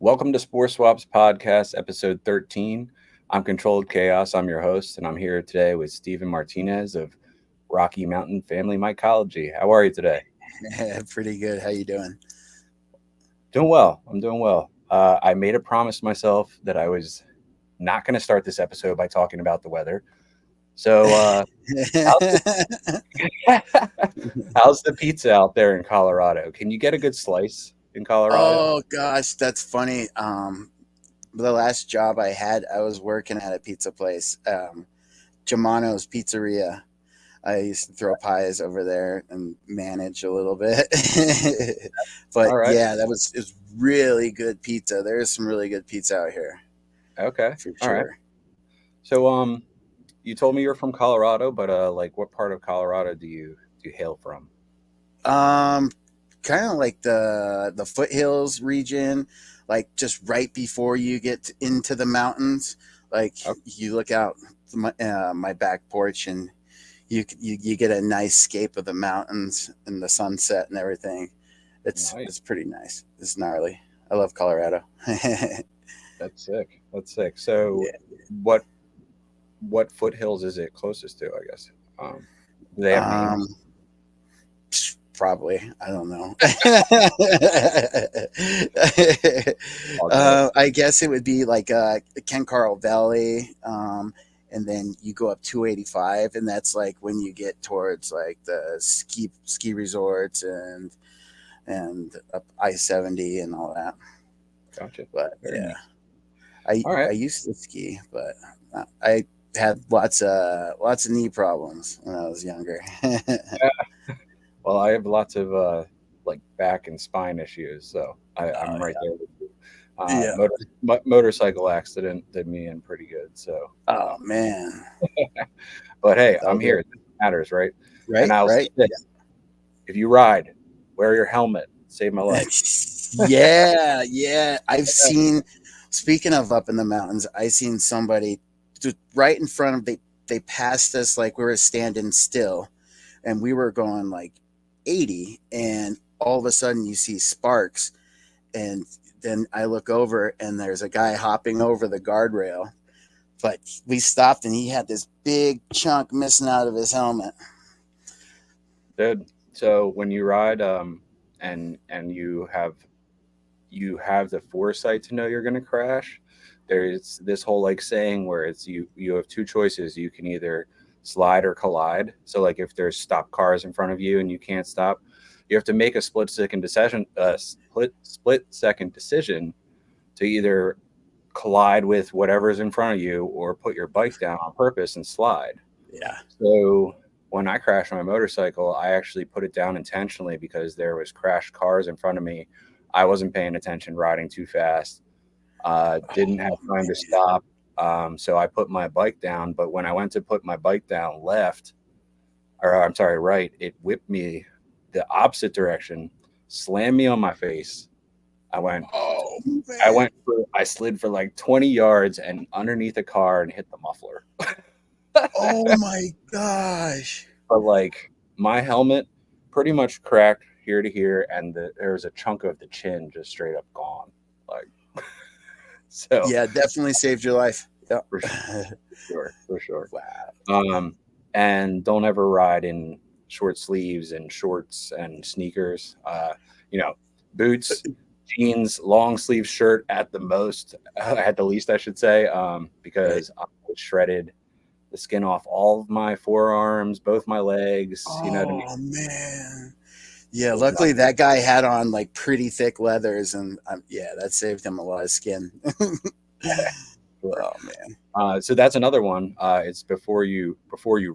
Welcome to SporeSwaps podcast, episode 13. I'm Controlled Chaos. I'm your host, and I'm here today with Stephen Martinez of Rocky Mountain Mycology. How are you today? Pretty good. How you doing? Doing well. I'm doing well. I made a promise to myself that I was not going to start this episode by talking about the weather. So, how's the, how's the pizza out there in Colorado? Can you get a good slice in Colorado? Oh gosh, that's funny. The last job I had, I was working at a pizza place, Germano's Pizzeria. I used to throw pies over there and manage a little bit. But All right. yeah, it's really good pizza. There is some really good pizza out here Okay. for All right. sure. So, you told me you're from Colorado, but like, what part of Colorado do you hail from? Um, Kind of like the foothills region, like just right before you get into the mountains. Like Oh, you look out my back porch and you get a nice scape of the mountains and the sunset and everything. nice. It's pretty nice. It's gnarly. I love Colorado. That's sick. That's sick. So, Yeah. what what foothills is it closest to? I guess. Um, do they have Um, names? Probably. I don't know. All good. I guess it would be like Ken Carl Valley. And then you go up 285, and that's like when you get towards like the ski resorts and up I-70 and all that. Gotcha. But Very yeah, nice. All I right. used to ski, but I had lots of knee problems when I was younger. Well, I have lots of like back and spine issues, so Oh I'm right there with you. yeah. Motorcycle accident did me in pretty good. So, Oh man. but hey, With all I'm the here. It matters, right? And right, I'll say right. this: if you ride, wear your helmet. Save my life. Yeah, yeah. I've seen. Speaking of up in the mountains, I seen somebody just right in front of they passed us like we were standing still, and we were going like 80, and all of a sudden you see sparks, and then I look over and there's a guy hopping over the guardrail, but we stopped and he had this big chunk missing out of his helmet. Dude, so when you ride, and you have the foresight to know you're going to crash. There's this whole like saying where it's you have two choices. You can either slide or collide. So like if there's stop cars in front of you and you can't stop, you have to make a split second decision to either collide with whatever's in front of you or put your bike down on purpose and slide. Yeah. So when I crashed my motorcycle, I actually put it down intentionally because there was crashed cars in front of me. I wasn't paying attention, riding too fast. Didn't have Oh time to man. stop. So I put my bike down. But when I went to put my bike down left, or I'm sorry, right, it whipped me the opposite direction, slammed me on my face. I went, Oh I man. went for, I slid for like 20 yards and underneath a car and hit the muffler. Oh my gosh. But like my helmet pretty much cracked here to here, and there was a chunk of the chin just straight up gone. Like so, Yeah, definitely saved your life. Yep. for sure, for sure. Wow. Um, and don't ever ride in short sleeves and shorts and sneakers. You know, boots, jeans, long sleeve shirt at the most, at the least, I should say, Right. because I shredded the skin off all of my forearms, both my legs. You know what I mean? Oh man. Yeah, It was luckily nothing. that guy had on like pretty thick leathers, and yeah, that saved him a lot of skin. Sure. Oh man. So that's another one. It's before you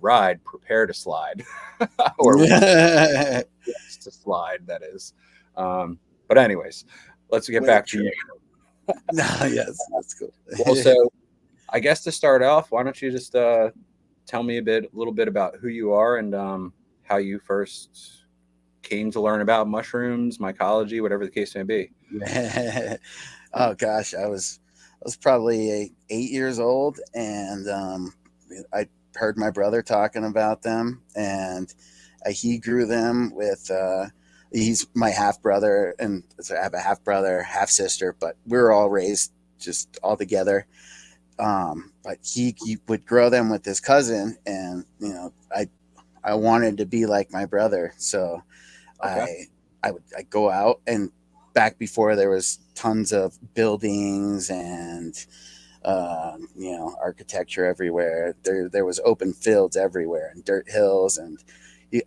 ride, prepare to slide, or to slide. That is. But anyways, let's get Way back to you. true. No, yes, that's cool. Well, so I guess to start off, why don't you just tell me a little bit about who you are and how you first came to learn about mushrooms, mycology, whatever the case may be. Oh gosh, I was probably 8 years old, and I heard my brother talking about them, and he grew them with He's my half brother, and so I have a half brother, half sister, but we were all raised just all together. But he would grow them with his cousin, and I wanted to be like my brother, so Okay. I go out, and back before there was tons of buildings and architecture everywhere. There was open fields everywhere and dirt hills, and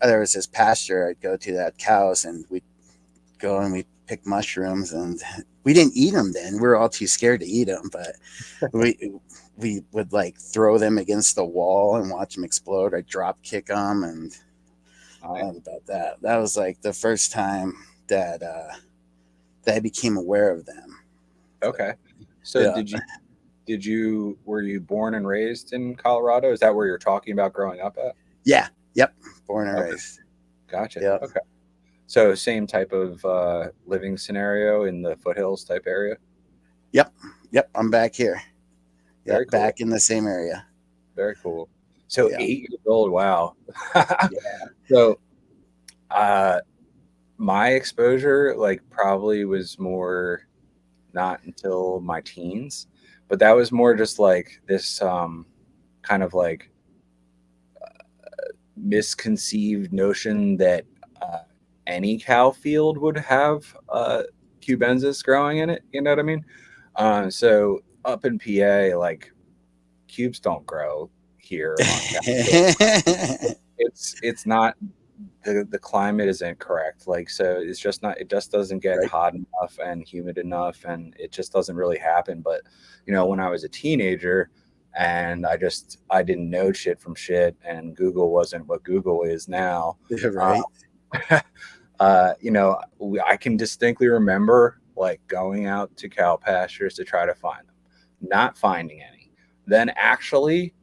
there was this pasture I'd go to that had cows, and we'd go and we'd pick mushrooms, and we didn't eat them then. We were all too scared to eat them, but we would like throw them against the wall and watch them explode. I'd drop kick them, and Nice. that was about that. That was like the first time that I became aware of them. Okay. So Yeah, did you were you born and raised in Colorado? Is that where you're talking about growing up at? yeah, yep. Born and Okay. raised. Gotcha. Yep, Okay. So same type of living scenario in the foothills type area. yep, yep. I'm back here. Very Yep, cool. back in the same area. Very cool. So Yeah, 8 years old. Wow. yeah. So uh, my exposure like probably was more not until my teens, but that was more just like this kind of like misconceived notion that uh, any cow field would have cubensis growing in it. You know what I mean? So up in PA, like cubes don't grow here on cow field. It's not the climate isn't correct. Like so, it's just not. It just doesn't get Right. hot enough and humid enough, and it just doesn't really happen. But when I was a teenager, and I didn't know shit from shit, and Google wasn't what Google is now. Uh, Right. I can distinctly remember like going out to cow pastures to try to find them, not finding any, then actually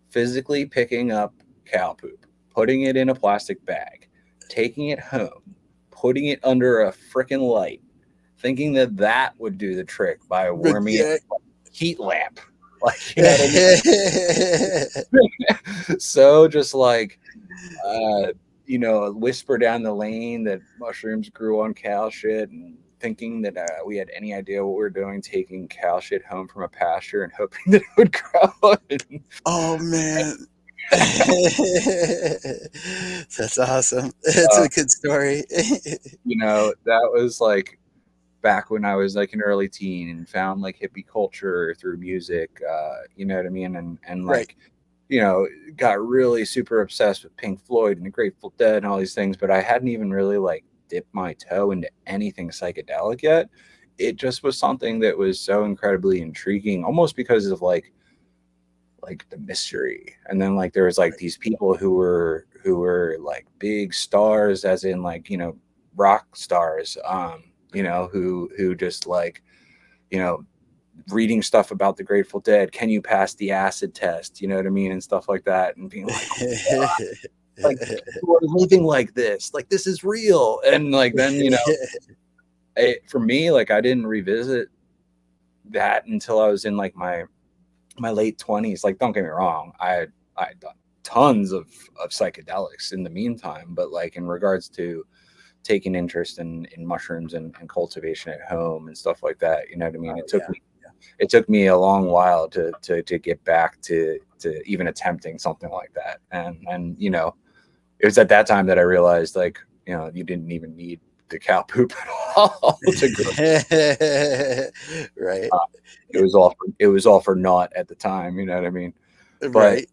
physically picking up cow poop, putting it in a plastic bag, taking it home, putting it under a freaking light, thinking that that would do the trick by But warming it yeah. with a heat lamp. Like, you know what I mean? So just like, whisper down the lane that mushrooms grew on cow shit and thinking that we had any idea what we were doing, taking cow shit home from a pasture and hoping that it would grow. Oh man. That's awesome. That's uh, a good story. that was like back when I was like an early teen and found like hippie culture through music, you know what I mean? And Right. like, you know, got really super obsessed with Pink Floyd and the Grateful Dead and all these things, but I hadn't even really like dipped my toe into anything psychedelic yet. It just was something that was so incredibly intriguing, almost because of like the mystery. And then like there was like Right. these people who were like big stars, as in like, rock stars, who just like, you know, reading stuff about the Grateful Dead. Can you pass the acid test? You know what I mean? And stuff like that. And being like, like people are living like this. Like this is real. And like then, for me, like I didn't revisit that until I was in like my late 20s. Like don't get me wrong, I had done tons of psychedelics in the meantime, but like in regards to taking interest in mushrooms and cultivation at home and stuff like that, you know what I mean? Oh It took yeah. me it took me a long while to get back to even attempting something like that. And it was at that time that I realized like, you didn't even need the cow poop at all to grow. Right. uh, it was all for naught at the time, you know what I mean? But Right.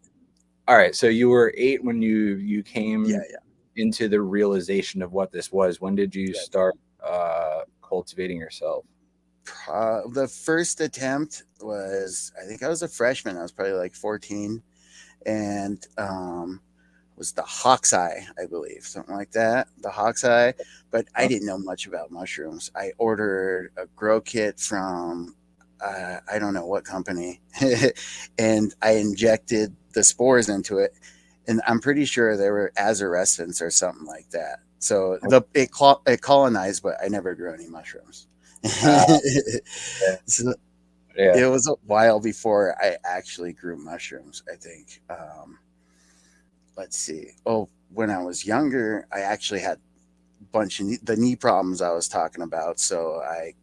all right, so you were 8 when you Yeah, came yeah. into the realization of what this was. When did you Yes. start cultivating yourself? The first attempt was, I think I was a freshman. I was probably like 14, and was the hawk's eye, I believe, something like that. The hawk's eye, but I Huh? didn't know much about mushrooms. I ordered a grow kit from I don't know what company, and I injected the spores into it, and I'm pretty sure they were azarescents or something like that. So it colonized, but I never grew any mushrooms. Uh, yeah, So yeah. it was a while before I actually grew mushrooms, I think. Let's see. Oh, when I was younger, I actually had bunch of the knee problems I was talking about. So I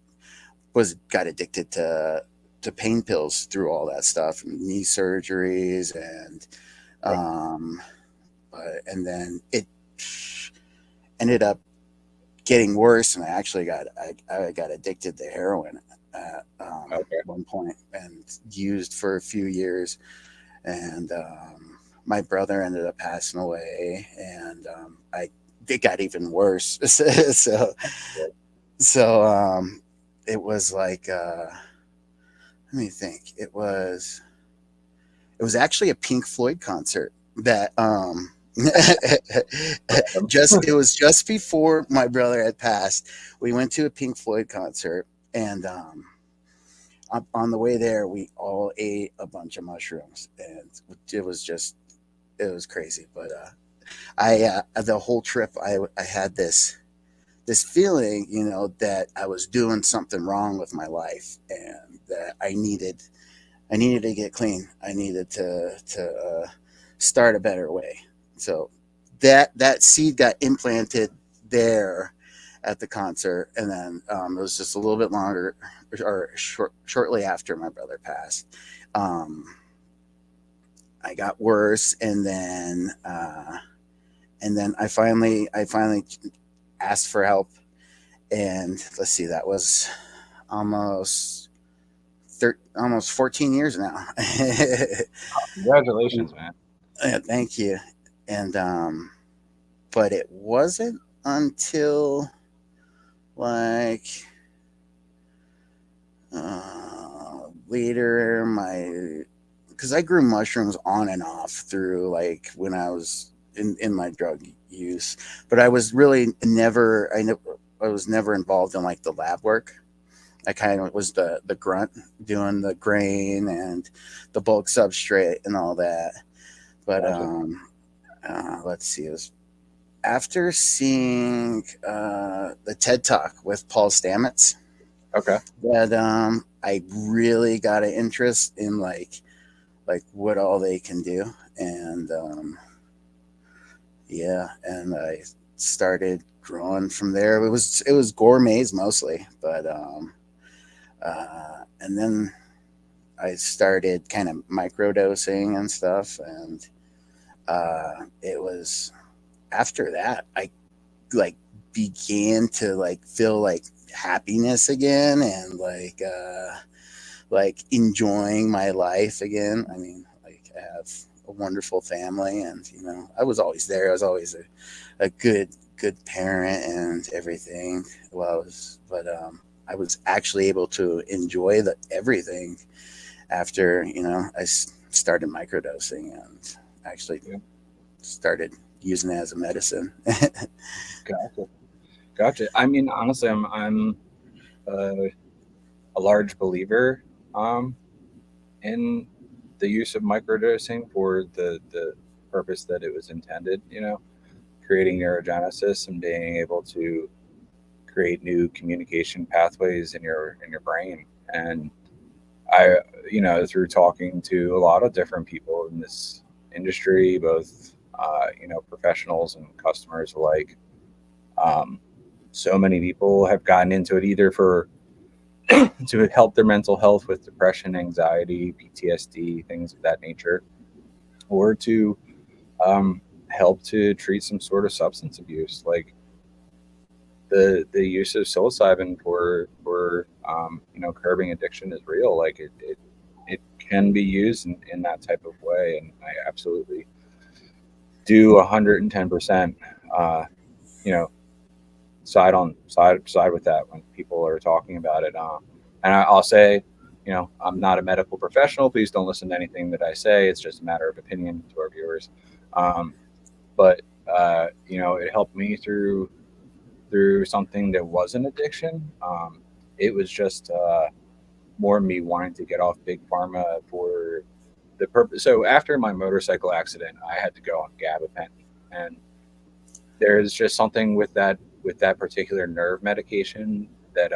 was got addicted to pain pills through all that stuff, knee surgeries, um, and then it ended up getting worse, and I got addicted to heroin at Okay. one point and used for a few years, and my brother ended up passing away, and I it got even worse. So it was like let me think. It was actually a Pink Floyd concert that just it was just before my brother had passed. We went to a Pink Floyd concert, and on the way there, we all ate a bunch of mushrooms, and it was just it was crazy. But I the whole trip, I had this feeling, that I was doing something wrong with my life, and that I needed to get clean. I needed to start a better way. So that seed got implanted there at the concert, and then it was just a little bit longer, or shortly after my brother passed. Um, I got worse, and then I finally asked for help, and let's see, that was almost almost 14 years now. Congratulations, man. Yeah, thank you. And but it wasn't until like later my because I grew mushrooms on and off through like when I was in my drug use, but I was really I was never involved in like the lab work. I kind of was the grunt doing the grain and the bulk substrate and all that. But Gotcha. let's see, it was after seeing the TED Talk with Paul Stamets Okay. that I really got an interest in like what all they can do, and yeah, and I started growing from there. It was gourmets mostly, but and then I started kind of microdosing and stuff, and it was after that I like began to like feel like happiness again, and like enjoying my life again. I mean, like I have a wonderful family, and I was always there. I was always a good parent and everything. Well, I was actually able to enjoy everything after I started microdosing and actually Yeah. started using it as a medicine. Gotcha. Gotcha. I mean, honestly, I'm uh, a large believer um, in the use of microdosing for the purpose that it was intended. Creating neurogenesis and being able to create new communication pathways in your brain. And I, through talking to a lot of different people in this industry, both professionals and customers alike, um, so many people have gotten into it either for to help their mental health with depression, anxiety, PTSD, things of that nature, or to help to treat some sort of substance abuse, like the use of psilocybin for curbing addiction is real. Like it can be used in that type of way, and I absolutely do 110%. You know, side with that when people are talking about it. And I'll say, I'm not a medical professional. Please don't listen to anything that I say. It's just a matter of opinion to our viewers. Um, but it helped me through something that was an addiction. It was just more me wanting to get off big pharma for the purpose. So after my motorcycle accident, I had to go on gabapentin, and there's just something with that particular nerve medication that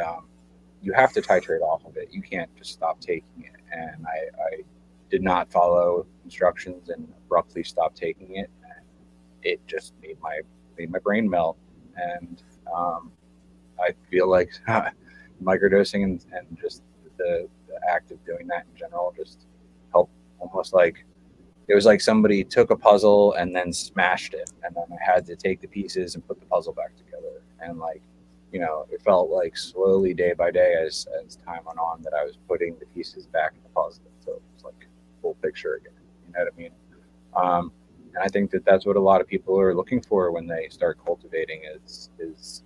you have to titrate off of it. You can't just stop taking it. And I did not follow instructions and abruptly stopped taking it. And it just made my brain melt. and I feel like microdosing and just the act of doing that in general just helped. Almost like it was like somebody took a puzzle and then smashed it, and then I had to take the pieces and put the puzzle back together. And like, it felt like slowly, day by day, as time went on, that I was putting the pieces back in the puzzle, so it was like a full picture again. You know what I mean? And I think that that's what a lot of people are looking for when they start cultivating is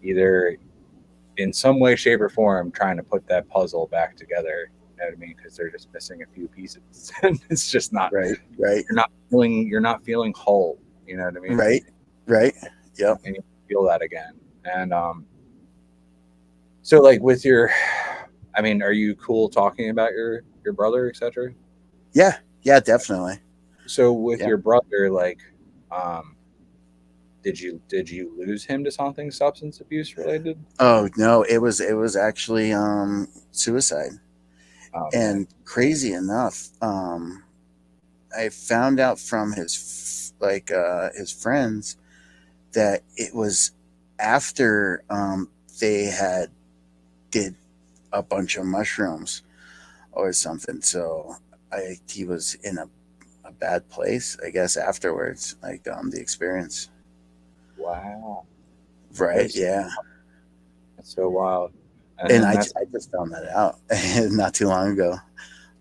either in some way, shape, or form trying to put that puzzle back together. You know what I mean? Because they're just missing a few pieces, and it's just not right. You're not feeling whole. You know what I mean? Right. Yep. And you feel that again. And so like with your, I mean, are you cool talking about your brother, etc.? Yeah, definitely. So with Yeah. your brother, like, um, did you lose him to something substance abuse related? Oh no, it was actually suicide. Oh man. And crazy enough, I found out from his friends that it was after they had did a bunch of mushrooms or something. So he was in a bad place, I guess, afterwards, like the experience. Wow. Right. That's Yeah. that's so wild. And And that's I just found that out not too long ago.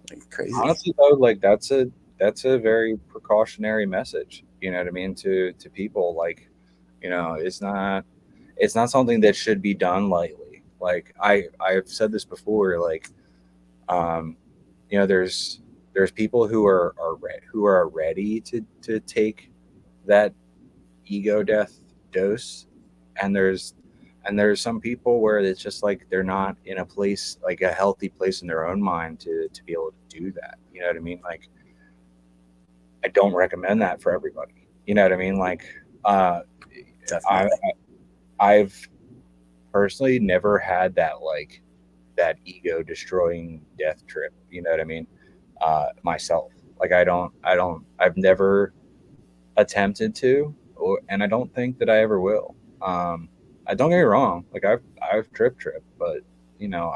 Like crazy. honestly though, like that's a very precautionary message. You know what I mean to people. Like, it's not something that should be done lightly. Like I've said this before. Like, um, there's people who are ready to take that ego death dose, and there's some people where it's just like they're not in a place, like a healthy place in their own mind to be able to do that. You know what I mean? Like, I don't recommend that for everybody. You know what I mean? Like, uh, I Definitely. I've personally never had that ego destroying death trip. You know what I mean? Myself, like I've never attempted to, and I don't think that I ever will. I don't get me wrong, like I've tripped, but Yeah.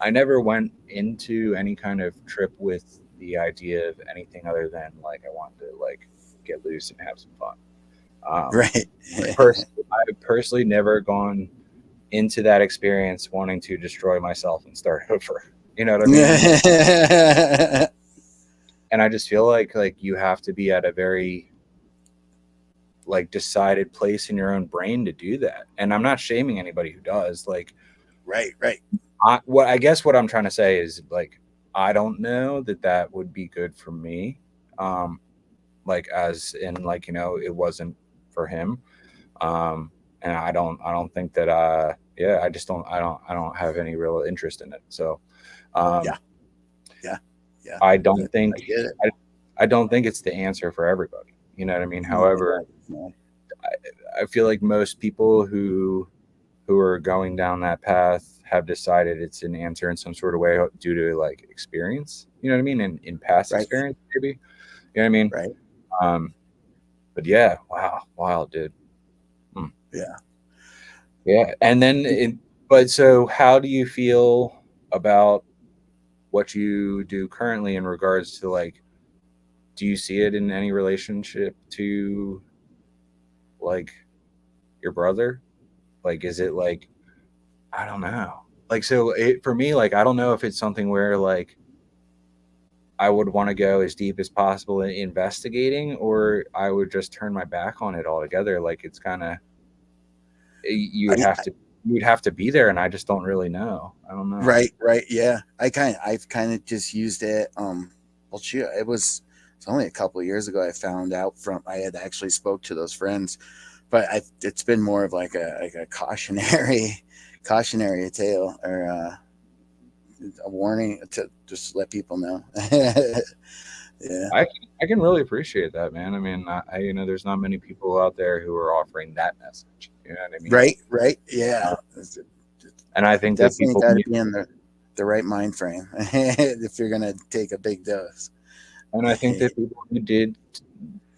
I never went into any kind of trip with the idea of anything other than like I want to like get loose and have some fun. Um, Right. I've personally never gone into that experience wanting to destroy myself and start over. You know what I mean? Like, and I just feel like you have to be at a very like decided place in your own brain to do that. And I'm not shaming anybody who does. Like, Right. I guess what I'm trying to say is like I don't know that would be good for me. Um, like as in like it wasn't for him. And I don't think that yeah, I don't have any real interest in it. So Yeah. um, Yeah. Yeah. I don't think I get it. I, I don't think it's the answer for everybody. You know what I mean? However, No, no. I feel like most people who are going down that path have decided it's an answer in some sort of way due to like experience. You know what I mean? In past Right. experience, maybe. You know what I mean? Right. Um, but yeah, wow, wild, dude. Hmm. Yeah. Yeah, and then but so how do you feel about what you do currently in regards to like, do you see it in any relationship to like your brother? Like, is it like, I don't know. Like, so for me, like, I don't know if it's something where like I would want to go as deep as possible in investigating, or I would just turn my back on it altogether. Like, it's kind of, you would I, have to, you would have to be there, and I just don't really know. I don't know. right. Yeah. I've kind of just used it. Well, shoot, it's only a couple of years ago I found out from I had actually spoke to those friends, but it's been more of like a cautionary tale or a warning to just let people know. Yeah. I can really appreciate that, man. I mean, there's not many people out there who are offering that message. You know what I mean? Right. Yeah. Uh, and I think that Definitely people got to need, be in the right mind frame if you're gonna take a big dose. and I think that people who did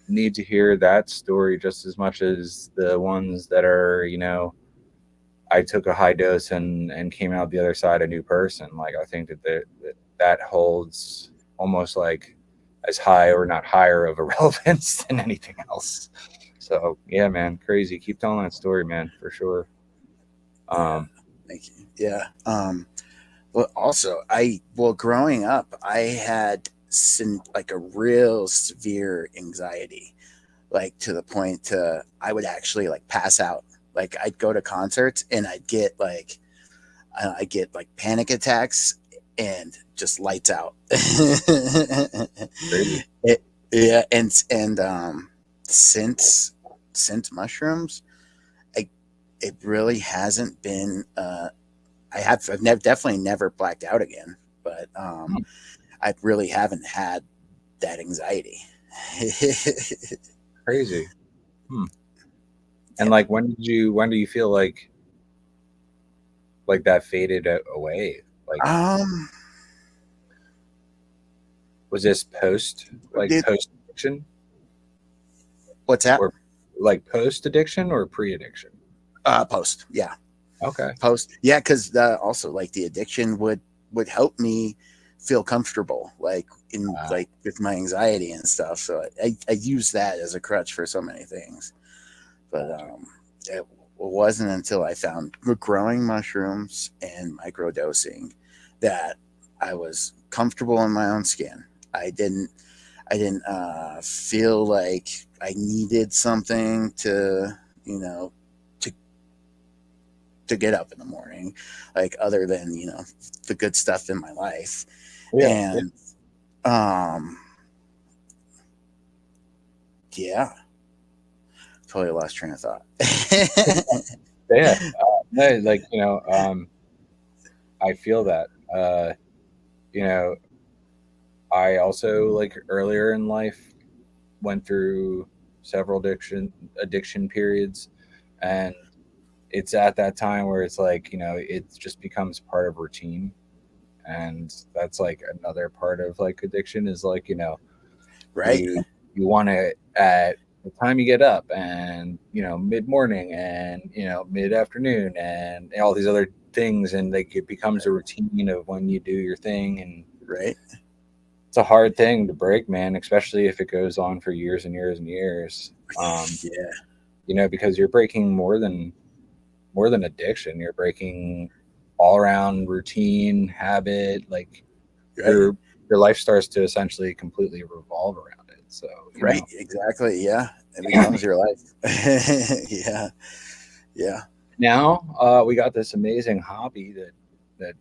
need to hear that story just as much as the ones that are, I took a high dose and came out the other side a new person. Like I think that holds almost like as high or not higher of a relevance than anything else. So yeah, man, crazy. Keep telling that story, man, for sure. Yeah, Um, thank you. Yeah. Well, also, growing up, I had like a real severe anxiety, like to the point to I would actually like pass out. Like I'd go to concerts and I'd get like panic attacks and just lights out. crazy. it, yeah, and since mushrooms, I it really hasn't been. Definitely never blacked out again, but Hmm, I really haven't had that anxiety. crazy. Hmm. And Yeah. like, when do you feel like that faded away? Like, Um. was this It, post addiction, what's that? or like post addiction or pre addiction? Post. Yeah. Okay. Post. Yeah, because also like the addiction would help me feel comfortable, like in Uh, like with my anxiety and stuff. So I use that as a crutch for so many things. But gotcha. it wasn't until I found growing mushrooms and microdosing that I was comfortable in my own skin. I didn't feel like I needed something to to get up in the morning, like other than the good stuff in my life. Yeah. Yeah. And um, yeah, totally lost train of thought. Yeah. No, like, I feel that. You know, I also like earlier in life went through several addiction periods, and it's at that time where it's like, it just becomes part of routine. And that's like another part of like addiction is like, Right, you want to at the time you get up, and mid morning, and mid afternoon, and all these other things, and like it becomes a routine of when you do your thing. And right. it's a hard thing to break, man, especially if it goes on for years and years and years. Yeah, Because you're breaking more than addiction. You're breaking all around routine, habit. Like right, your life starts to essentially completely revolve around it. So right. Exactly. Yeah, it becomes your life. Yeah, yeah. now we got this amazing hobby that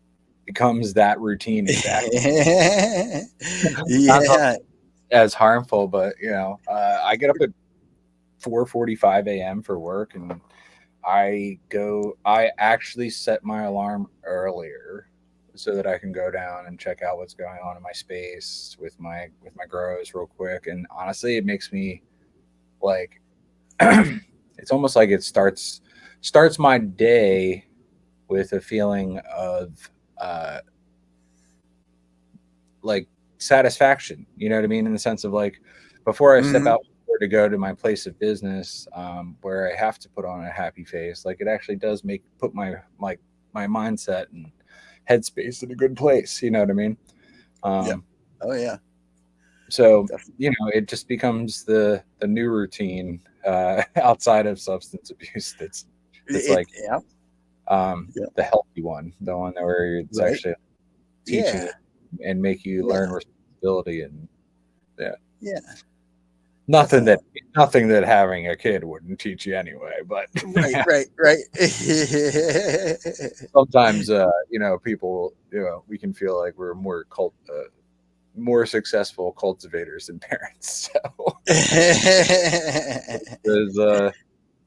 becomes that routine exactly. Not Yeah. as harmful, but I get up at 4:45 a.m. for work, and I actually set my alarm earlier so that I can go down and check out what's going on in my space with my grows real quick. And honestly, it makes me like it's almost like it starts my day with a feeling of uh like satisfaction. You know what I mean? In the sense of like before I step Hmm. out to go to my place of business, where I have to put on a happy face, like it actually does put my mindset and headspace in a good place. You know what I mean? Yep. Um, Oh yeah. so Definitely. it just becomes the new routine outside of substance abuse. That's like Yeah. Yeah. the healthy one, the one where it's Right. actually teaching Yeah. you and make you Yeah. learn responsibility. And yeah, Yeah. nothing that Definitely. nothing that having a kid wouldn't teach you anyway. But Right. Right. Right. sometimes, people, we can feel like we're more successful cultivators than parents. So there's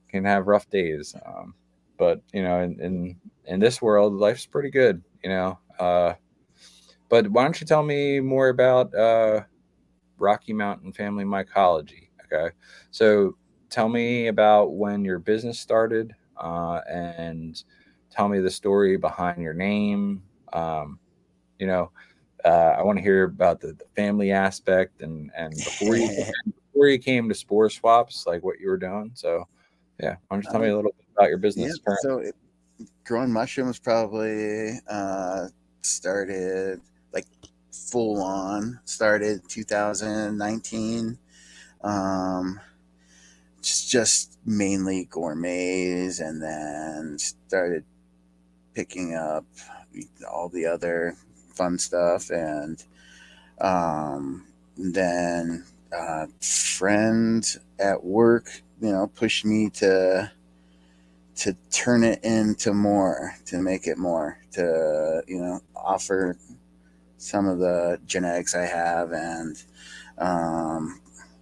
can have rough days. But in this world, life's pretty good. But why don't you tell me more about Rocky Mountain Family Mycology? Okay, so tell me about when your business started, and tell me the story behind your name. Um, I want to hear about the family aspect, and before before you came to SporeSwaps, like what you were doing. So yeah, why don't you tell me Um, a little bit about your yeah. business currently? So growing mushrooms probably started like full on started 2019. Um, just mainly gourmets, and then started picking up all the other fun stuff, and then friend at work, pushed me to turn it into more, to make it more, to offer some of the genetics I have, and um,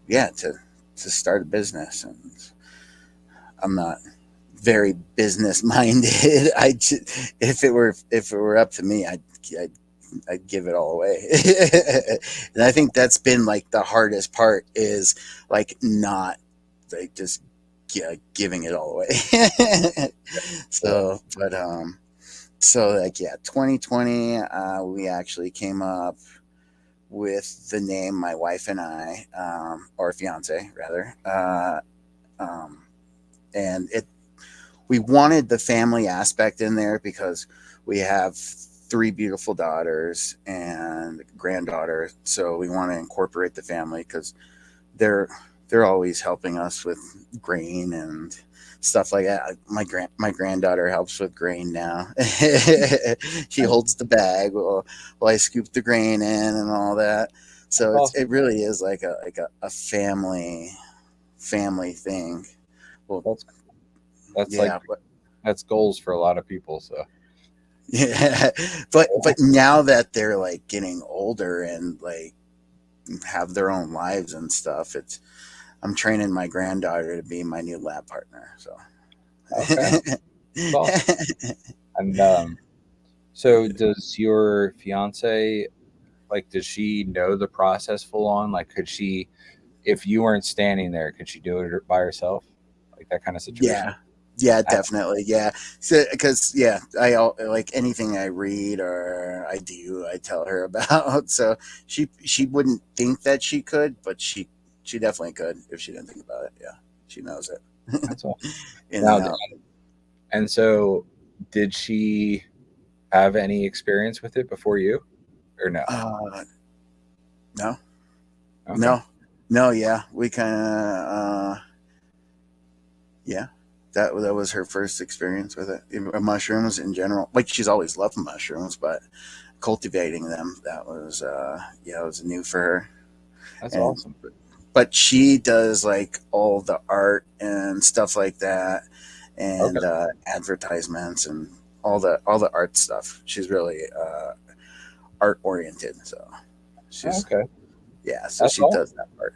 yeah, to start a business. And I'm not very business minded. If it were up to me, I'd give it all away. And I think that's been like the hardest part, is like not like just giving it all away. Yeah. So like, yeah, 2020, we actually came up with the name, my wife and I, or fiance rather, um, and we wanted the family aspect in there because we have three beautiful daughters and granddaughter, so we want to incorporate the family because they're they're always helping us with grain and stuff like that. My granddaughter helps with grain now. She Nice. holds the bag while I scoop the grain in and all that. That's So awesome. it really is like a family thing. Well, That's that's like yeah, but that's goals for a lot of people. So yeah, but now that they're like getting older and like have their own lives and stuff, I'm training my granddaughter to be my new lab partner. So okay, that's awesome. And so does your fiance, like, does she know the process full on? Like, could she, if you weren't standing there, could she do it by herself? Like that kind of situation? yeah, yeah, I- definitely, yeah. So because yeah, like anything I read or I do, I tell her about. So she wouldn't think that she could, but she definitely could if she didn't think about it. Yeah, she knows it That's awesome. in and Now, out. and so did she have any experience with it before you, or no? No, Okay. no, no. Yeah, we kind of yeah. That was her first experience with it. Mushrooms in general. Like, she's always loved mushrooms, but cultivating them, that was yeah, it was new for her. That's And awesome. but she does like all the art and stuff like that, Okay. and advertisements and all the art stuff. She's really art oriented, so she's Okay. yeah, so That's she does awesome. that part.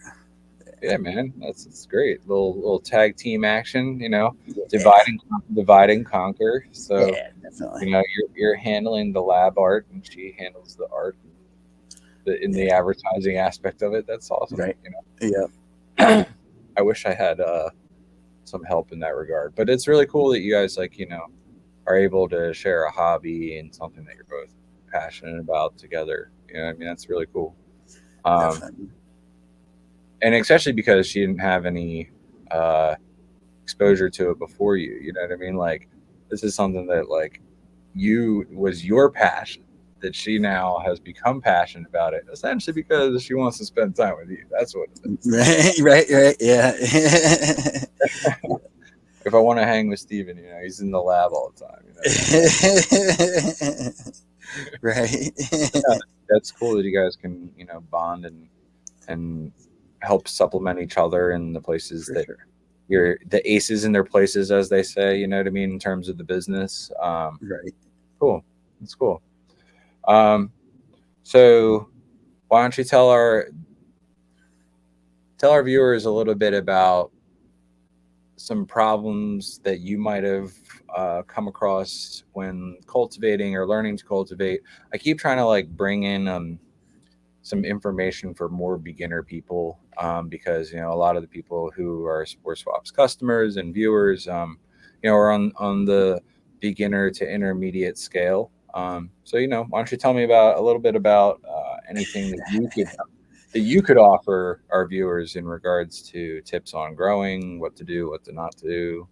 Yeah, man. That's great. Little tag team action, Yeah, divide and conquer. So, yeah, definitely. you're handling the lab art and she handles the art, in the Yeah, advertising aspect of it. That's awesome. right. Yeah, I wish I had some help in that regard. But it's really cool that you guys, like, are able to share a hobby and something that you're both passionate about together. I mean, that's really cool. Um, definitely. and especially because she didn't have any uh, exposure to it before you. You know what I mean? Like, this is something that, like, you was your passion, that she now has become passionate about it, essentially because she wants to spend time with you. That's what it is. Right, right, yeah. If I want to hang with Steven, he's in the lab all the time. That's Right. yeah, that's cool that you guys can, bond and help supplement each other in the places For that sure. you're the aces in their places, as they say. You know what I mean, in terms of the business. Right. Cool. That's cool. Um, so why don't you tell our viewers a little bit about some problems that you might have come across when cultivating or learning to cultivate. I keep trying to, like, bring in some information for more beginner people, because a lot of the people who are SporeSwaps customers and viewers, are on the beginner to intermediate scale. So why don't you tell me about a little bit about anything that you could help? that you could offer our viewers in regards to tips on growing, what to do, what to not do?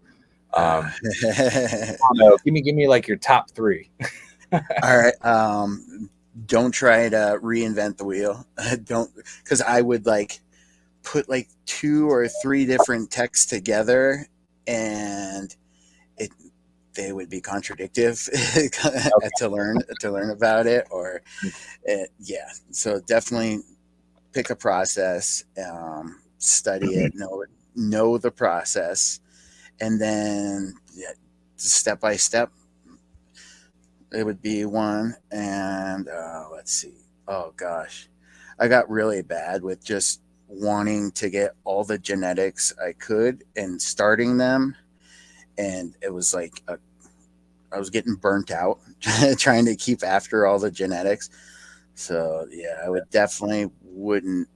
Uh, I don't know. Give me like your top three. all right. Don't try to reinvent the wheel. Don't, because I would like put like two or three different texts together, and it they would be contradictive to learn about it. Or yeah, so definitely pick a process, study it, know the process, and then yeah, step by step. It would be one, and let's see. Oh gosh, I got really bad with just wanting to get all the genetics I could and starting them, and it was like I was getting burnt out trying to keep after all the genetics. So yeah, I would definitely wouldn't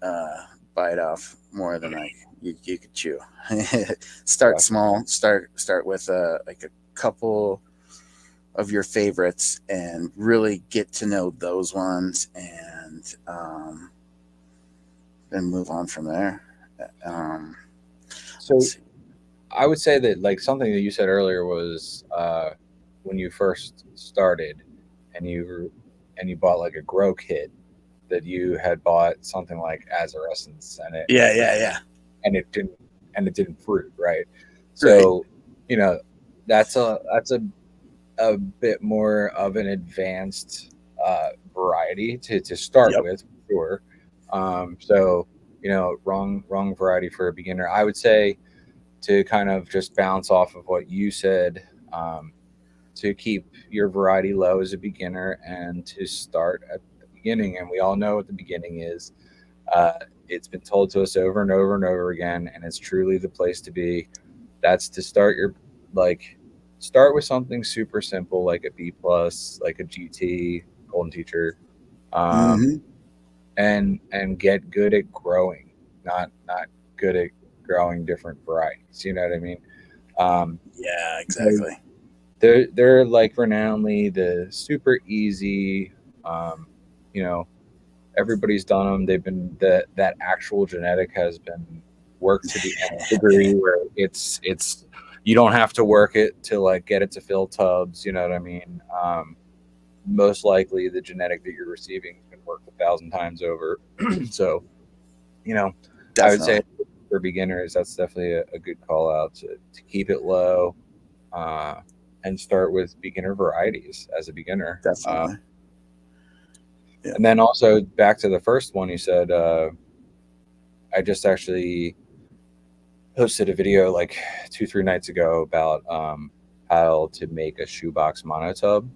bite off more than you could chew. Start Gotcha. small. Start with like a couple of your favorites and really get to know those ones, and then move on from there. Um, let's So see. I would say that like something that you said earlier was when you first started and you bought like a grow kit that you had bought something like Azarescence Yeah, yeah, yeah. and it didn't fruit, right? Right. So, you know, that's a bit more of an advanced variety to start Yep. with, for sure. So, wrong variety for a beginner. I would say to kind of just bounce off of what you said, to keep your variety low as a beginner and to start at the beginning. And we all know what the beginning is. Uh, it's been told to us over and over and over again, and it's truly the place to be. That's to start your like start with something super simple like a B plus, like a GT, Golden Teacher, um, Mm-hmm. and get good at growing, not good at growing different varieties. You know what I mean? Um, Yeah, because exactly. they're like renownedly the super easy. Um, you know, everybody's done them. They've been that actual genetic has been worked to the nth degree where it's you don't have to work it to like get it to fill tubs. You know what I mean? Most likely the genetic that you're receiving has been worked 1,000 times over. So you know, I would say Definitely. for beginners that's definitely a good call out to keep it low, uh, and start with beginner varieties as a beginner. Definitely. Yeah. And then also back to the first one, you said, I just actually posted a video like 2, 3 nights ago about how to make a shoebox monotub.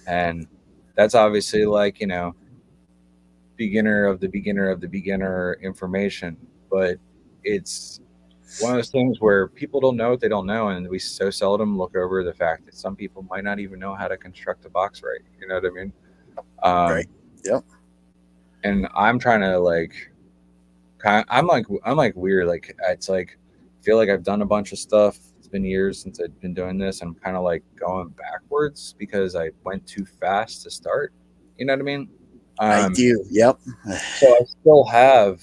And that's obviously like, beginner of the beginner of the beginner information. But it's one of those things where people don't know what they don't know. And we so seldom look over the fact that some people might not even know how to construct a box right. You know what I mean? Right. Um, Yep. and I'm trying to like I'm like weird. Like it's like I feel like I've done a bunch of stuff. It's been years since I've been doing this, and I'm kind of like going backwards because I went too fast to start. You know what I mean? I Um, do. Yep. so I still have.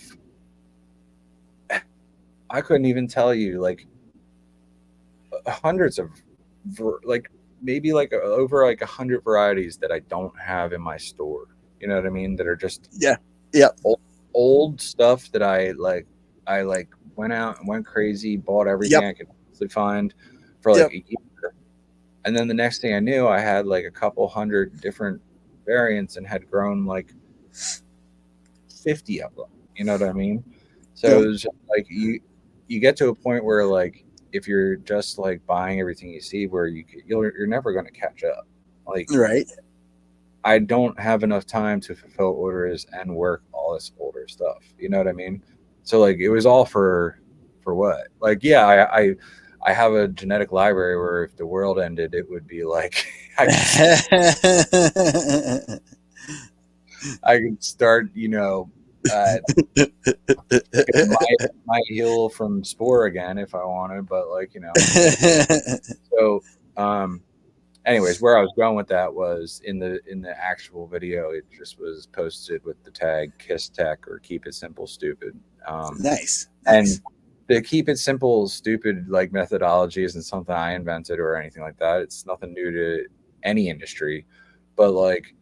I couldn't even tell you like hundreds of like maybe like over like 100 varieties that I don't have in my store. You know what I mean? That are just Yeah. Yep. old, old stuff that I like went out and went crazy, bought everything Yep. I could possibly find for like Yep. a year. And then the next thing I knew, I had like a couple hundred different variants and had grown like 50 of them. You know what I mean? So Yep. it was just like you get to a point where like if you're just like buying everything you see, where you're never going to catch up. Like Right. I don't have enough time to fulfill orders and work all this older stuff. You know what I mean? So like it was all for what? Like yeah, I have a genetic library where if the world ended, it would be like I could start, uh, my heal from Spore again if I wanted, but like so um anyways, where I was going with that was in the actual video, it just was posted with the tag "Kiss Tech" or "Keep It Simple, Stupid." Um, Nice, and nice. the "Keep It Simple, Stupid" like methodology isn't something I invented or anything like that. It's nothing new to any industry, but like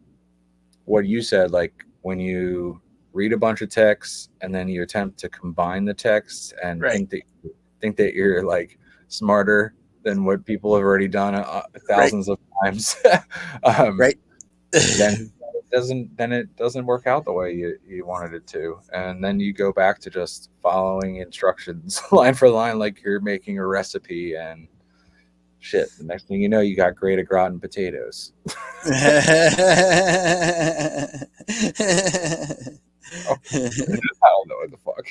what you said, like when you read a bunch of texts and then you attempt to combine the texts and Right, think that you're like smarter than what people have already done right, thousands of times, um, right. then it doesn't work out the way you wanted it to, and then you go back to just following instructions line for line like you're making a recipe, and shit, the next thing you know, you got great au gratin potatoes. Oh, I don't know what the fuck.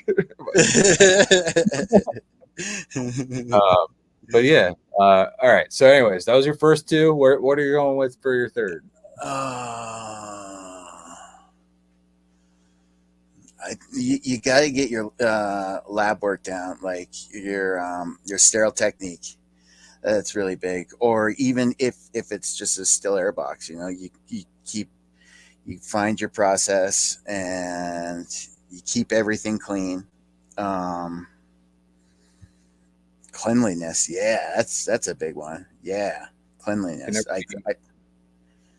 Um, but yeah. All right. So, anyways, that was your first two. What are you going with for your third? uh, you got to get your lab work down, like your sterile technique. That's really big. Or even if it's just a still air box, you find your process and you keep everything clean. Um, Cleanliness, yeah, that's a big one. Yeah, Can cleanliness. never be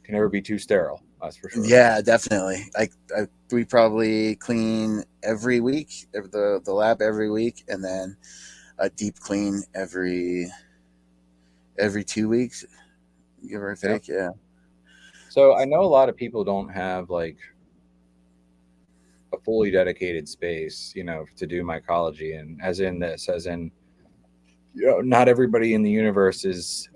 can never be too sterile. That's for sure. Yeah, definitely. We probably clean every week, the lab every week, and then a deep clean every 2 weeks, give or Yeah. take. Yeah. So I know a lot of people don't have like a fully dedicated space, to do mycology, and as in, not everybody in the universe is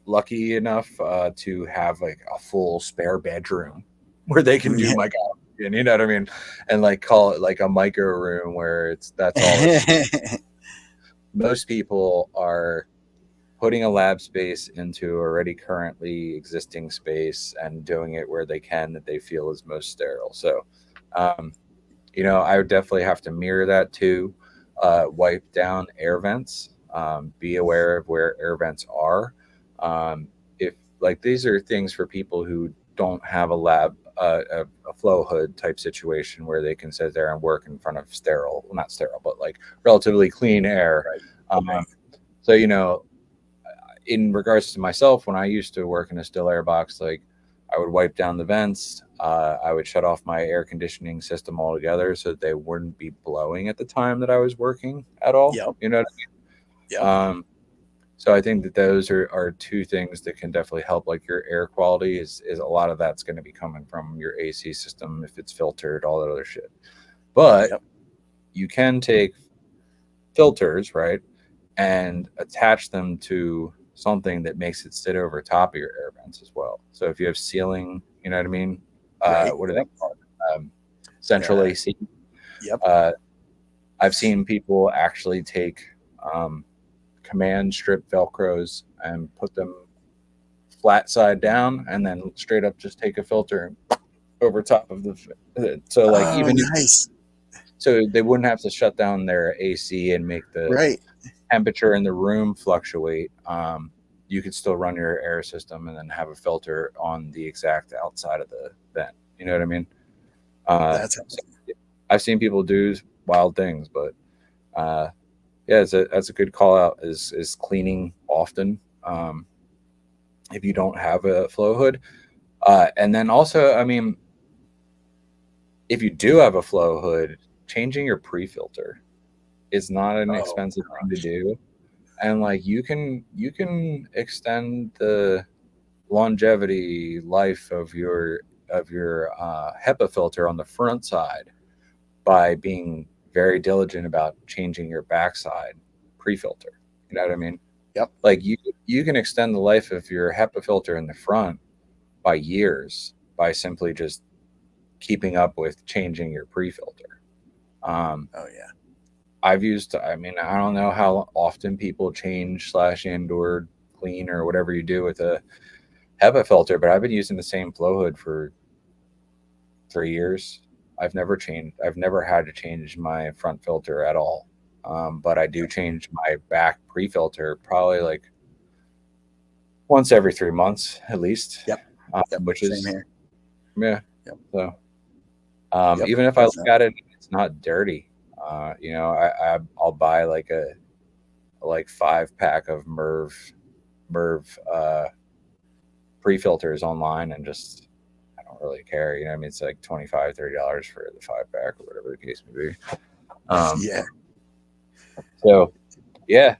lucky enough to have like a full spare bedroom where they can do mycology, and you know what I mean, and like call it like a micro room where that's all it's. Most people are putting a lab space into already currently existing space and doing it where they can that they feel is most sterile. So, um, I would definitely have to mirror that too. Wipe down air vents. Be aware of where air vents are. If like these are things for people who don't have a lab, a flow hood type situation where they can sit there and work in front of sterile, well, not sterile, but like relatively clean air. Right, Um, right. so in regards to myself, when I used to work in a still air box, like I would wipe down the vents. I would shut off my air conditioning system altogether so that they wouldn't be blowing at the time that I was working at all. Yep, You know what yep. I mean? So I think that those are two things that can definitely help. Like your air quality is a lot of that's going to be coming from your AC system if it's filtered, all that other shit. But Yep. you can take filters, right, and attach them to something that makes it sit over top of your air vents as well. So if you have ceiling, you know what I mean? Right. What do they Yep. call it? Central Uh, AC. yep. Uh, I've seen people actually take um, command strip Velcros and put them flat side down, and then straight up just take a filter over top of so like Oh, even if, nice. so they wouldn't have to shut down their AC and make the Right. temperature in the room fluctuate. You could still run your air system and then have a filter on the exact outside of the vent. You know what I mean? That's So I've seen people do wild things, but uh, yeah, that's a good call out. Is cleaning often if you don't have a flow hood, and then also, I mean, if you do have a flow hood, changing your pre-filter is not an oh expensive thing to gosh. do, and like you can extend the longevity life of your HEPA filter on the front side by being very diligent about changing your backside pre-filter. You know what I mean? Yep. Like you can extend the life of your HEPA filter in the front by years by simply just keeping up with changing your pre-filter. Um, Oh yeah. I mean, I don't know how often people change slash and or clean or whatever you do with a HEPA filter, but I've been using the same flow hood for 3 years. I've never had to change my front filter at all. But I do change my back pre-filter probably like once every 3 months at least, Yep. Yep. which Same is, here. yeah. Yep. So Yep. even if I look Definitely. at it, it's not dirty. I'll buy like a like 5 pack of Merv pre-filters online and just I don't really care. You know what I mean? It's like $25-$30 for the 5 pack or whatever the case may be. Um, Yeah. so yeah,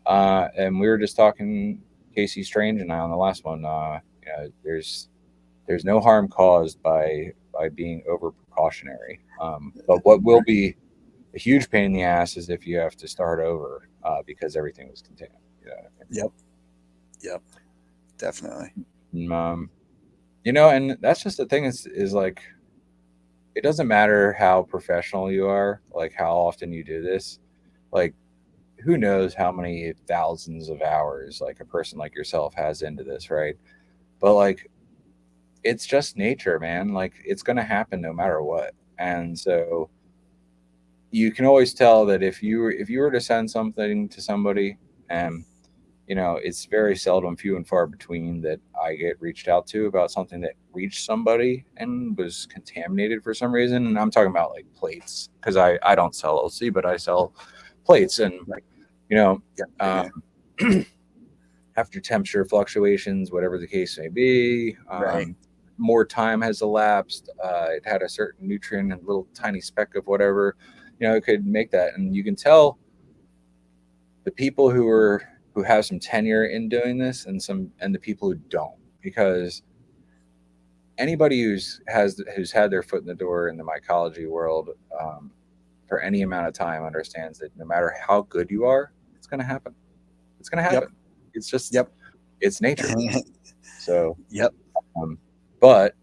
and we were just talking, Casey Strange and I, on the last one. There's no harm caused by being over precautionary. But what will Right. be a huge pain in the ass is if you have to start over because everything was contained. You know what Yep. Yep. Definitely. I mean? And that's just the thing is like it doesn't matter how professional you are, like how often you do this, like who knows how many thousands of hours like a person like yourself has into this, right? But like it's just nature, man. Like it's gonna happen no matter what. And so you can always tell that if you were to send something to somebody, and it's very seldom, few and far between, that I get reached out to about something that reached somebody and was contaminated for some reason. And I'm talking about like plates, because I don't sell LC, but I sell plates. And Right. you know Yep. Same um, here. after temperature fluctuations, whatever the case may be, Right. more time has elapsed. It had a certain nutrient and little tiny speck of whatever, it could make that. And you can tell the people who have some tenure in doing this and the people who don't, because anybody who's had their foot in the door in the mycology world for any amount of time understands that no matter how good you are, it's going to happen. It's going to Yep. happen. It's just, Yep. it's nature. So Yep. um, but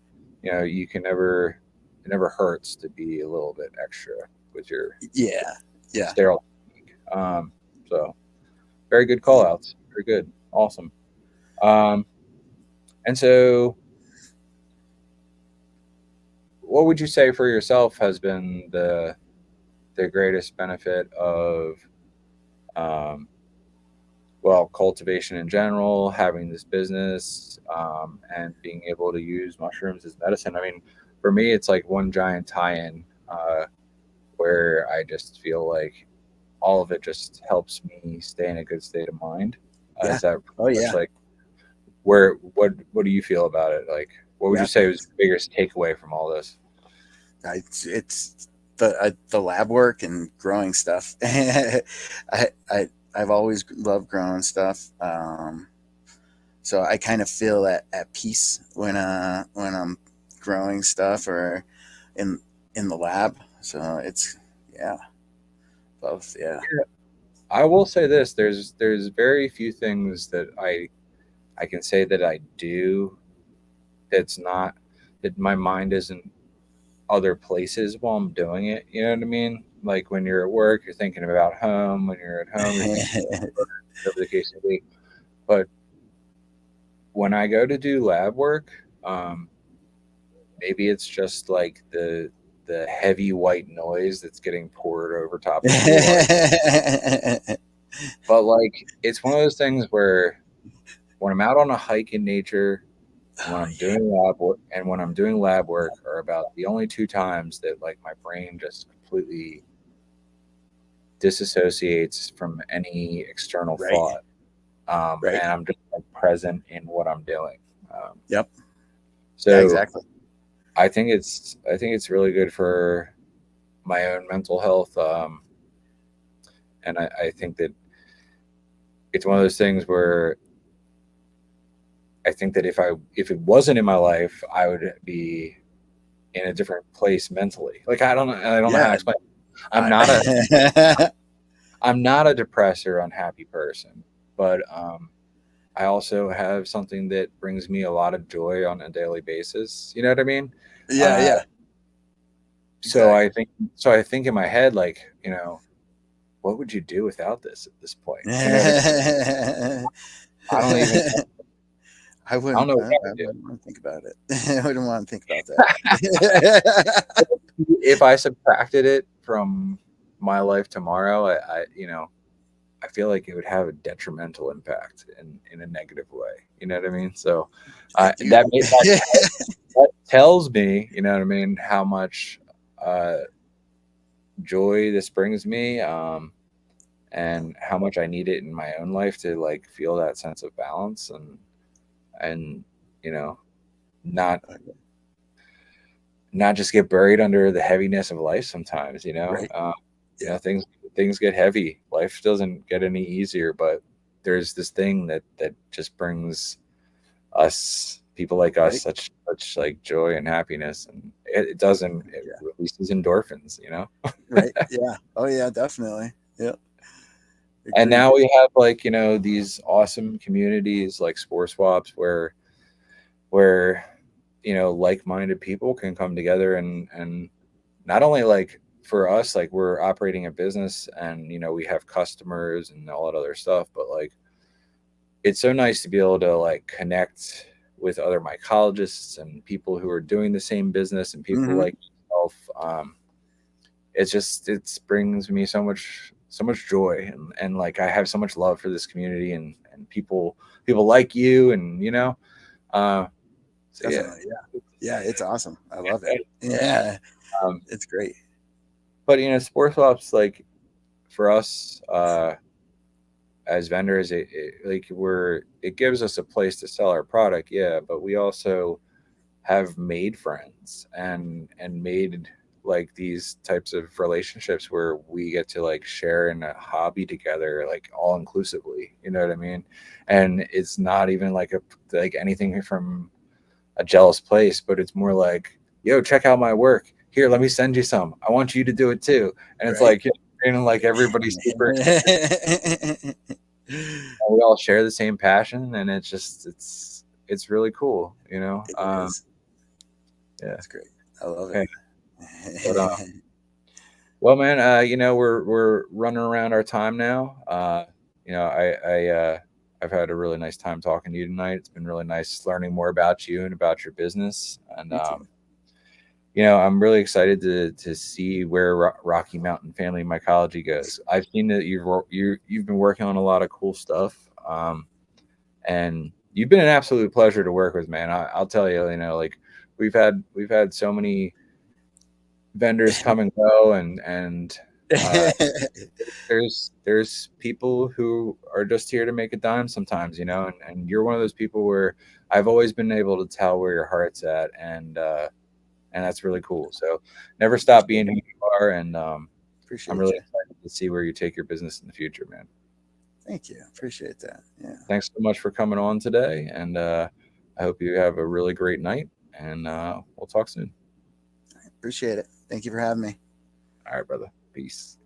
you can never, it never hurts to be a little bit extra with your Yeah. Yeah. sterile technique. So very good call outs, very good, awesome. um, and so what would you say for yourself has been the greatest benefit of um, well, cultivation in general, having this business, and being able to use mushrooms as medicine? I mean, for me, it's like one giant tie-in, where I just feel like all of it just helps me stay in a good state of mind. Yeah. Is that pretty Oh much yeah. like what do you feel about it? Like, what would you Yeah. say was the biggest takeaway from all this? It's the lab work and growing stuff. I've always loved growing stuff. So I kind of feel at peace when I'm growing stuff or in in the lab. So it's yeah, both. Yeah. I will say this: there's very few things that I can say that I do that's not that my mind isn't other places while I'm doing it. You know what I mean? Like when you're at work, you're thinking about home. When you're at home, you're thinking about work, whatever the case may be. But when I go to do lab work, maybe it's just like the heavy white noise that's getting poured over top of you while you're, but like it's one of those things where when I'm out on a hike in nature and when Oh I'm yeah. doing lab work are about the only two times that like my brain just completely disassociates from any external Right. thought. Right. And I'm just like present in what I'm doing. Yep. Yeah. So Exactly. I think it's really good for my own mental health. And I think that it's one of those things where I think that if it wasn't in my life, I would be in a different place mentally. Like I don't know how to Yeah. explain. I'm not a I, I'm not a depressed or unhappy person, but I also have something that brings me a lot of joy on a daily basis. You know what I mean? yeah. Uh, Yeah. so I Exactly. think so I think in my head, like, what would you do without this at this point? You know what I mean? I don't even I don't know what I I would do. wouldn't want to think about it. I wouldn't want to think about that. If I subtracted it from my life tomorrow, I feel like it would have a detrimental impact in a negative way. You know what I mean? So Dude. that tells me, you know what I mean, how much uh, joy this brings me, and how much I need it in my own life to like feel that sense of balance and you know not not just get buried under the heaviness of life sometimes. Right. Yeah. Things get heavy. Life doesn't get any easier, but there's this thing that just brings us, people like us, Right. such like joy and happiness, and it Yeah. releases endorphins, Right. Yeah. Oh yeah, definitely. Yeah. and Agreed. now we have like these awesome communities like SporeSwaps where like-minded people can come together and not only like for us, like we're operating a business and we have customers and all that other stuff, but like it's so nice to be able to like connect with other mycologists and people who are doing the same business and people Mm-hmm. like yourself. It brings me so much joy, and like I have so much love for this community and people like you, and uh so yeah. Definitely. Yeah. Yeah. It's awesome. I love it. Yeah. um It's great. but sports swaps, like for us as vendors, it gives us a place to sell our product, yeah, but we also have made friends and made like these types of relationships where we get to like share in a hobby together, like all inclusively, you know what I mean? And it's not even like anything from a jealous place, but it's more like, yo, check out my work here, let me send you some, I want you to do it too. And it's Right. like, like everybody's super excited, and we all share the same passion, and it's really cool, It is. yeah. It's great. I love Okay. But it. well, man, we're running around our time now. I've had a really nice time talking to you tonight. It's been really nice learning more about you and about your business, and Me too. I'm really excited to see where Rocky Mountain Family Mycology goes. I've seen that you've been working on a lot of cool stuff, and you've been an absolute pleasure to work with, man. I'll tell you, like we've had so many vendors come and go, and uh, there's people who are just here to make a dime sometimes, and you're one of those people where I've always been able to tell where your heart's at, and that's really cool. So never stop Appreciate being it. who you are, and I'm Appreciate really you. excited to see where you take your business in the future, man. Thank you. Appreciate that. Yeah. Thanks so much for coming on today, and I hope you have a really great night, and we'll talk soon. Appreciate it. Thank you for having me. All right, brother. Peace.